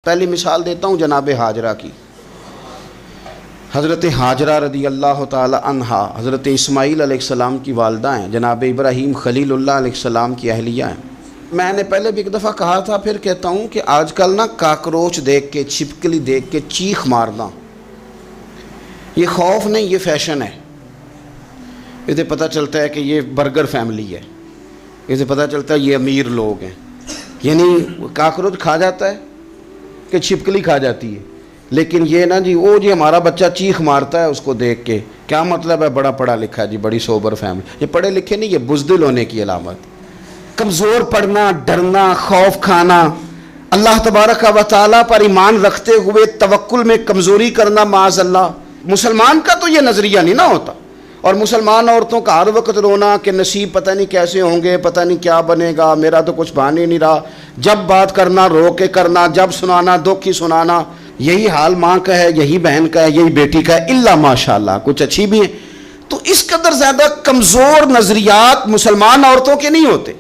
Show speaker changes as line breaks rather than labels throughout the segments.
پہلی مثال دیتا ہوں جناب حاجرہ کی۔ حضرت حاجرہ رضی اللہ تعالی عنہا حضرت اسماعیل علیہ السلام کی والدہ ہیں، جناب ابراہیم خلیل اللہ علیہ السلام کی اہلیہ ہیں۔ میں نے پہلے بھی ایک دفعہ کہا تھا، پھر کہتا ہوں کہ آج کل نا کاکروچ دیکھ کے، چھپکلی دیکھ کے چیخ مارنا، یہ خوف نہیں، یہ فیشن ہے۔ اسے پتہ چلتا ہے کہ یہ برگر فیملی ہے، اسے پتہ چلتا ہے یہ امیر لوگ ہیں۔ یعنی کاکروچ کھا جاتا ہے کہ چھپکلی کھا جاتی ہے، لیکن یہ نا جی وہ جی ہمارا بچہ چیخ مارتا ہے اس کو دیکھ کے، کیا مطلب ہے؟ بڑا پڑھا لکھا ہے جی، بڑی سوبر فیملی۔ یہ پڑھے لکھے نہیں، یہ بزدل ہونے کی علامت۔ کمزور پڑنا، ڈرنا، خوف کھانا، اللہ تبارک و تعالیٰ پر ایمان رکھتے ہوئے توکل میں کمزوری کرنا، معاذ اللہ۔ مسلمان کا تو یہ نظریہ نہیں نہ ہوتا، اور مسلمان عورتوں کا ہر وقت رونا کہ نصیب پتہ نہیں کیسے ہوں گے، پتہ نہیں کیا بنے گا، میرا تو کچھ بن ہی نہیں رہا۔ جب بات کرنا رو کے کرنا، جب سنانا دکھ ہی سنانا۔ یہی حال ماں کا ہے، یہی بہن کا ہے، یہی بیٹی کا ہے، الا ماشاءاللہ کچھ اچھی بھی ہیں۔ تو اس قدر زیادہ کمزور نظریات مسلمان عورتوں کے نہیں ہوتے۔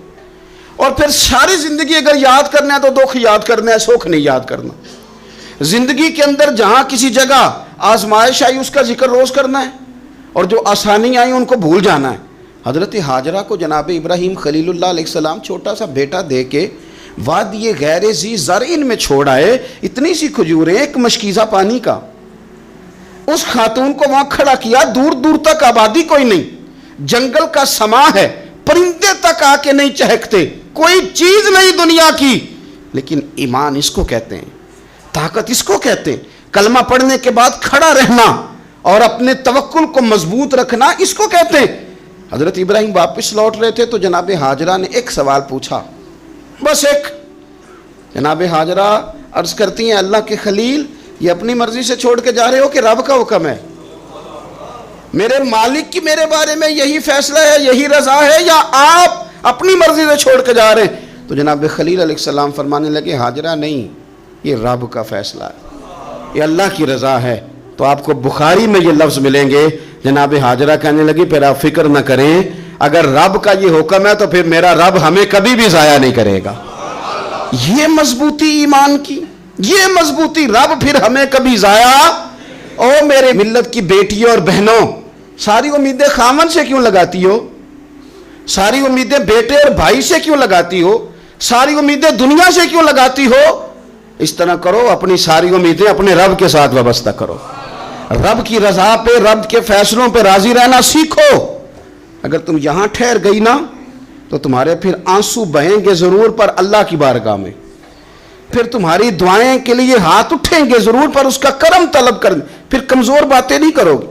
اور پھر ساری زندگی اگر یاد کرنا ہے تو دکھ یاد کرنا ہے، سکھ نہیں یاد کرنا۔ زندگی کے اندر جہاں کسی جگہ آزمائش آئی اس کا ذکر روز کرنا ہے، اور جو آسانی آئی ان کو بھول جانا ہے۔ حضرت حاجرہ کو جناب ابراہیم خلیل اللہ علیہ السلام چھوٹا سا بیٹا دے کے وادی غیر ذی زرعین میں چھوڑ آئے، اتنی سی کھجوریں، ایک مشکیزہ پانی کا۔ اس خاتون کو وہاں کھڑا کیا، دور دور تک آبادی کوئی نہیں، جنگل کا سما ہے، پرندے تک آ کے نہیں چہکتے، کوئی چیز نہیں دنیا کی، لیکن ایمان اس کو کہتے ہیں، طاقت اس کو کہتے ہیں، کلمہ پڑھنے کے بعد کھڑا رہنا اور اپنے توکل کو مضبوط رکھنا اس کو کہتے ہیں۔ حضرت ابراہیم واپس لوٹ رہے تھے تو جناب حاجرہ نے ایک سوال پوچھا، بس ایک۔ جناب حاجرہ عرض کرتی ہیں، اللہ کے خلیل، یہ اپنی مرضی سے چھوڑ کے جا رہے ہو کہ رب کا حکم ہے؟ میرے مالک کی میرے بارے میں یہی فیصلہ ہے، یہی رضا ہے، یا آپ اپنی مرضی سے چھوڑ کے جا رہے ہیں؟ تو جناب خلیل علیہ السلام فرمانے لگے، حاجرہ نہیں، یہ رب کا فیصلہ ہے، یہ اللہ کی رضا ہے۔ تو آپ کو بخاری میں یہ لفظ ملیں گے، جناب حاجرہ کہنے لگی، پھر آپ فکر نہ کریں، اگر رب کا یہ حکم ہے تو پھر میرا رب ہمیں کبھی بھی ضائع نہیں کرے گا۔ یہ مضبوطی ایمان کی، یہ مضبوطی، رب پھر ہمیں کبھی ضائع۔ او میرے ملت کی بیٹیوں اور بہنوں، ساری امیدیں خامن سے کیوں لگاتی ہو؟ ساری امیدیں بیٹے اور بھائی سے کیوں لگاتی ہو؟ ساری امیدیں دنیا سے کیوں لگاتی ہو؟ اس طرح کرو، اپنی ساری امیدیں اپنے رب کے ساتھ وابستہ کرو، رب کی رضا پہ، رب کے فیصلوں پہ راضی رہنا سیکھو۔ اگر تم یہاں ٹھہر گئی نا تو تمہارے پھر آنسو بہیں گے ضرور، پر اللہ کی بارگاہ میں، پھر تمہاری دعائیں کے لیے ہاتھ اٹھیں گے ضرور، پر اس کا کرم طلب کر، پھر کمزور باتیں نہیں کرو گے۔